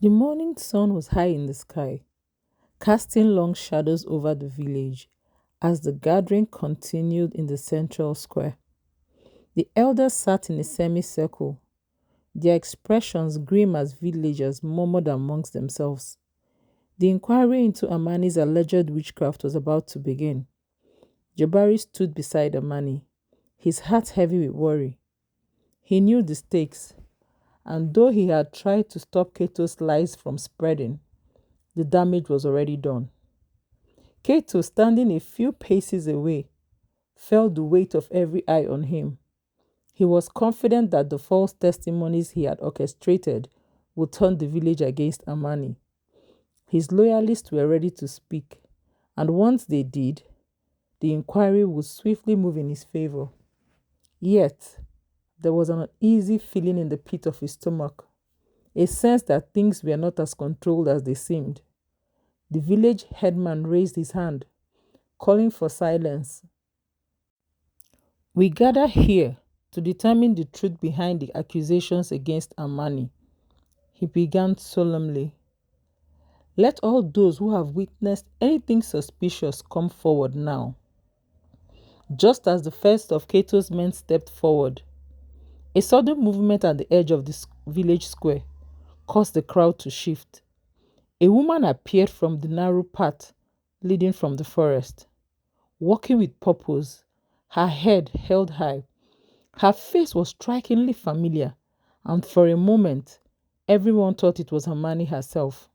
The morning sun was high in the sky, casting long shadows over the village as the gathering continued in the central square. The elders sat in a semicircle, their expressions grim as villagers murmured amongst themselves. The inquiry into Armani's alleged witchcraft was about to begin. Jabari stood beside Armani, his heart heavy with worry. He knew the stakes, and though he had tried to stop Kato's lies from spreading, the damage was already done. Kato, standing a few paces away, felt the weight of every eye on him. He was confident that the false testimonies he had orchestrated would turn the village against Armani. His loyalists were ready to speak, and once they did, the inquiry would swiftly move in his favor. Yet, there was an uneasy feeling in the pit of his stomach, a sense that things were not as controlled as they seemed. The village headman raised his hand, calling for silence. We gather here to determine the truth behind the accusations against Armani, he began solemnly. Let all those who have witnessed anything suspicious come forward now. Just as the first of Cato's men stepped forward, a sudden movement at the edge of the village square caused the crowd to shift. A woman appeared from the narrow path leading from the forest, walking with purpose, her head held high. Her face was strikingly familiar, and for a moment, everyone thought it was Armani herself,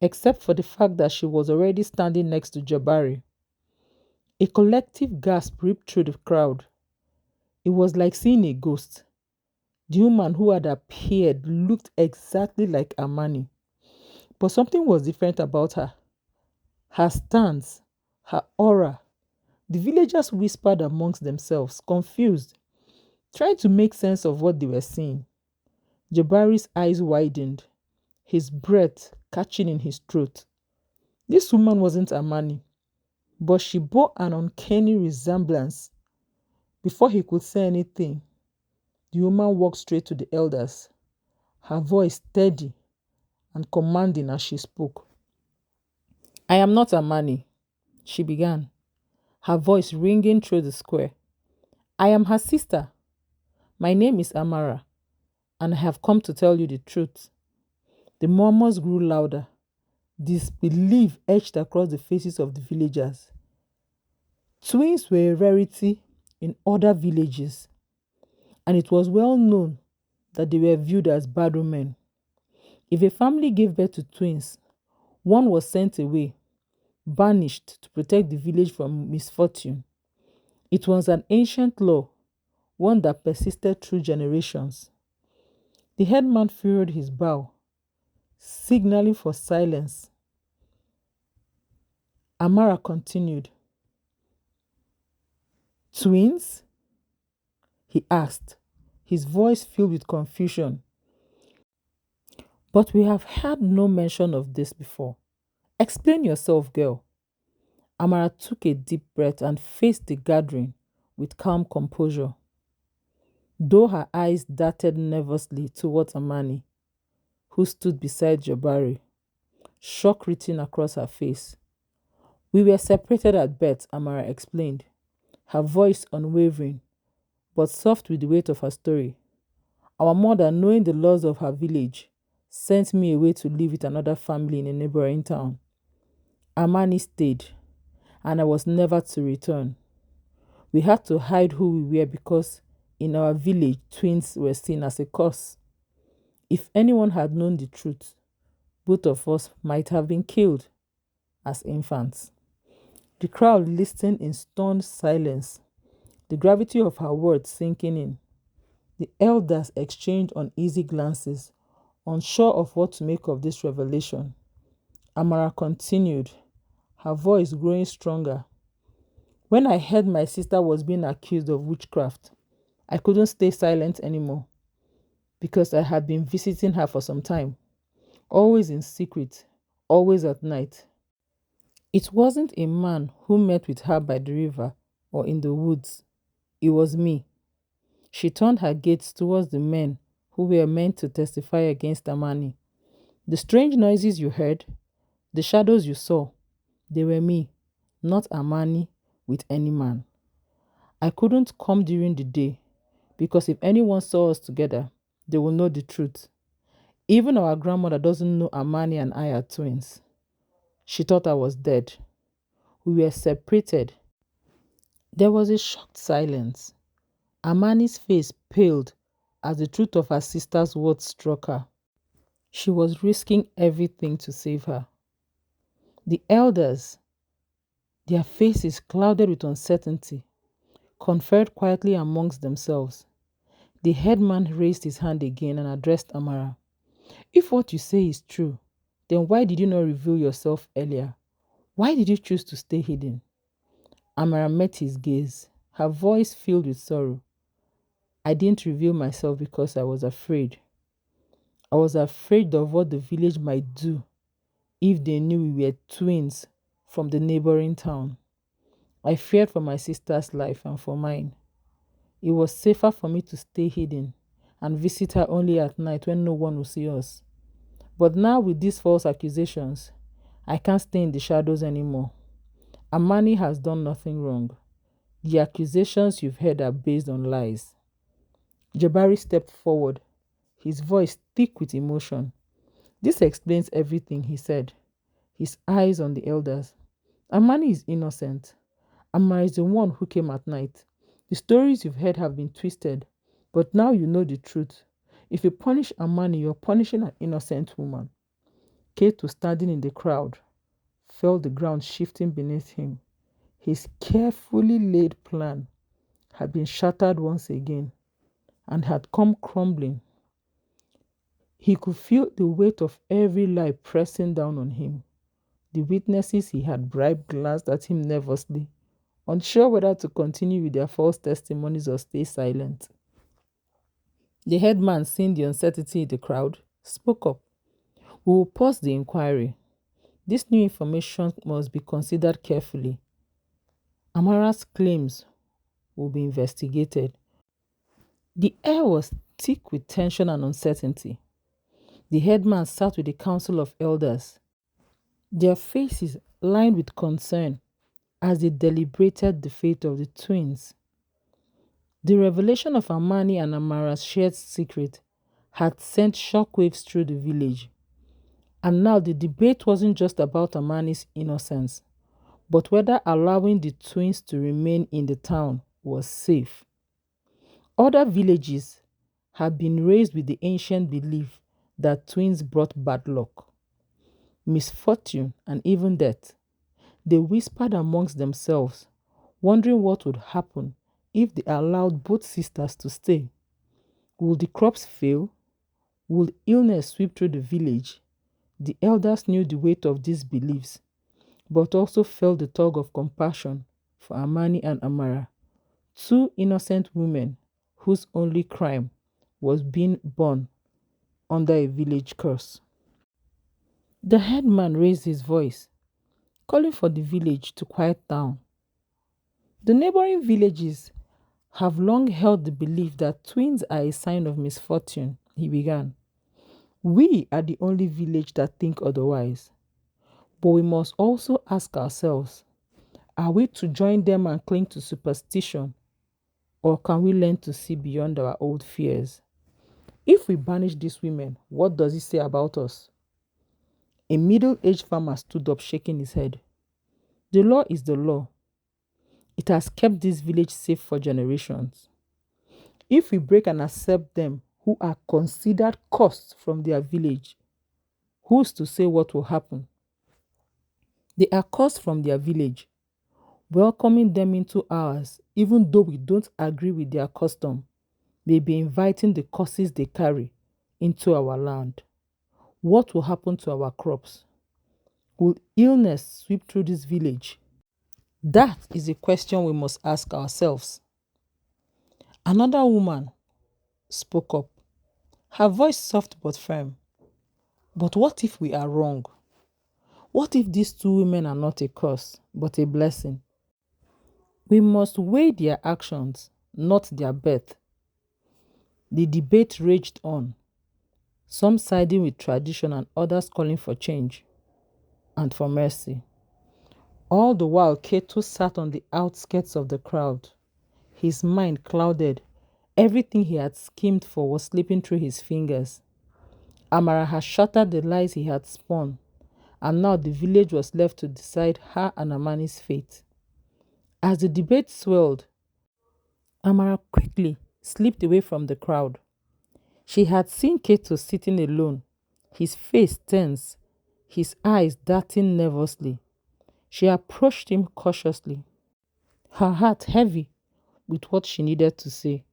except for the fact that she was already standing next to Jabari. A collective gasp ripped through the crowd. It was like seeing a ghost. The woman who had appeared looked exactly like Armani, but something was different about her. Her stance, her aura. The villagers whispered amongst themselves, confused, trying to make sense of what they were seeing. Jabari's eyes widened, his breath catching in his throat. This woman wasn't Armani, but she bore an uncanny resemblance. Before he could say anything, the woman walked straight to the elders, her voice steady and commanding as she spoke. I am not Armani, she began, her voice ringing through the square. I am her sister. My name is Amara, and I have come to tell you the truth. The murmurs grew louder. Disbelief etched across the faces of the villagers. Twins were a rarity in other villages, and it was well known that they were viewed as bad omen. If a family gave birth to twins, one was sent away, banished to protect the village from misfortune. It was an ancient law, one that persisted through generations. The headman furrowed his brow, signaling for silence. Amara continued. Twins? He asked, his voice filled with confusion. But we have had no mention of this before. Explain yourself, girl. Amara took a deep breath and faced the gathering with calm composure, though her eyes darted nervously towards Amani, who stood beside Jabari, shock written across her face. We were separated at birth, Amara explained, her voice unwavering, but soft with the weight of her story. Our mother, knowing the laws of her village, sent me away to live with another family in a neighboring town. Armani stayed, and I was never to return. We had to hide who we were because in our village, twins were seen as a curse. If anyone had known the truth, both of us might have been killed as infants. The crowd listened in stunned silence, the gravity of her words sinking in. The elders exchanged uneasy glances, unsure of what to make of this revelation. Amara continued, her voice growing stronger. When I heard my sister was being accused of witchcraft, I couldn't stay silent anymore because I had been visiting her for some time, always in secret, always at night. It wasn't a man who met with her by the river or in the woods. It was me. She turned her gaze towards the men who were meant to testify against Armani. The strange noises you heard, the shadows you saw, they were me, not Armani with any man. I couldn't come during the day because if anyone saw us together, they will know the truth. Even our grandmother doesn't know Armani and I are twins. She thought I was dead. We were separated. There was a shocked silence. Armani's face paled as the truth of her sister's words struck her. She was risking everything to save her. The elders, their faces clouded with uncertainty, conferred quietly amongst themselves. The headman raised his hand again and addressed Amara. If what you say is true, then why did you not reveal yourself earlier? Why did you choose to stay hidden? Amara met his gaze, her voice filled with sorrow. I didn't reveal myself because I was afraid. I was afraid of what the village might do if they knew we were twins from the neighboring town. I feared for my sister's life and for mine. It was safer for me to stay hidden and visit her only at night when no one will see us. But now with these false accusations, I can't stay in the shadows anymore. Amani has done nothing wrong. The accusations you've heard are based on lies. Jabari stepped forward, his voice thick with emotion. This explains everything, he said, his eyes on the elders. Amani is innocent. Amma is the one who came at night. The stories you've heard have been twisted, but now you know the truth. If you punish Amani, you're punishing an innocent woman. Kate, standing in the crowd, felt the ground shifting beneath him. His carefully laid plan had been shattered once again and had come crumbling. He could feel the weight of every lie pressing down on him. The witnesses he had bribed glanced at him nervously, unsure whether to continue with their false testimonies or stay silent. The headman, seeing the uncertainty in the crowd, spoke up. We will pause the inquiry. This new information must be considered carefully. Amara's claims will be investigated. The air was thick with tension and uncertainty. The headman sat with a council of elders, their faces lined with concern as they deliberated the fate of the twins. The revelation of Armani and Amara's shared secret had sent shockwaves through the village. And now the debate wasn't just about Armani's innocence, but whether allowing the twins to remain in the town was safe. Other villages had been raised with the ancient belief that twins brought bad luck, misfortune, and even death. They whispered amongst themselves, wondering what would happen if they allowed both sisters to stay. Would the crops fail? Would illness sweep through the village? The elders knew the weight of these beliefs, but also felt the tug of compassion for Armani and Amara, two innocent women whose only crime was being born under a village curse. The headman raised his voice, calling for the village to quiet down. The neighboring villages have long held the belief that twins are a sign of misfortune, he began. We are the only village that think otherwise. But we must also ask ourselves, are we to join them and cling to superstition, or can we learn to see beyond our old fears? If we banish these women, what does it say about us? A middle-aged farmer stood up, shaking his head. The law is the law. It has kept this village safe for generations. If we break and accept them who are considered cursed from their village, who's to say what will happen? They are cursed from their village. Welcoming them into ours, even though we don't agree with their custom, may be inviting the curses they carry into our land. What will happen to our crops? Will illness sweep through this village? That is a question we must ask ourselves. Another woman spoke up, her voice soft but firm. But what if we are wrong? What if these two women are not a curse, but a blessing? We must weigh their actions, not their birth. The debate raged on. some siding with tradition and others calling for change and for mercy. All the while, Keto sat on the outskirts of the crowd, his mind clouded. Everything he had schemed for was slipping through his fingers. Amara had shattered the lies he had spun, and now the village was left to decide her and Armani'S fate. As the debate swelled, Amara quickly slipped away from the crowd. She had seen Keto sitting alone, his face tense, his eyes darting nervously. She approached him cautiously, her heart heavy with what she needed to say.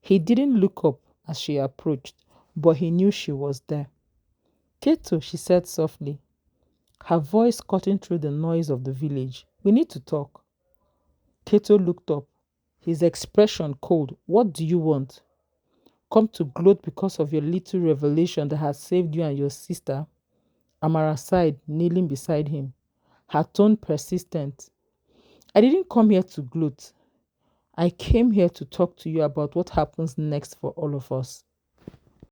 He didn't look up as she approached, but he knew she was there. Keto, she said softly, her voice cutting through the noise of the village. We need to talk. Keto looked up, his expression cold. What do you want? Come to gloat because of your little revelation that has saved you and your sister? Amara sighed, kneeling beside him, her tone persistent. I didn't come here to gloat. I came here to talk to you about what happens next for all of us.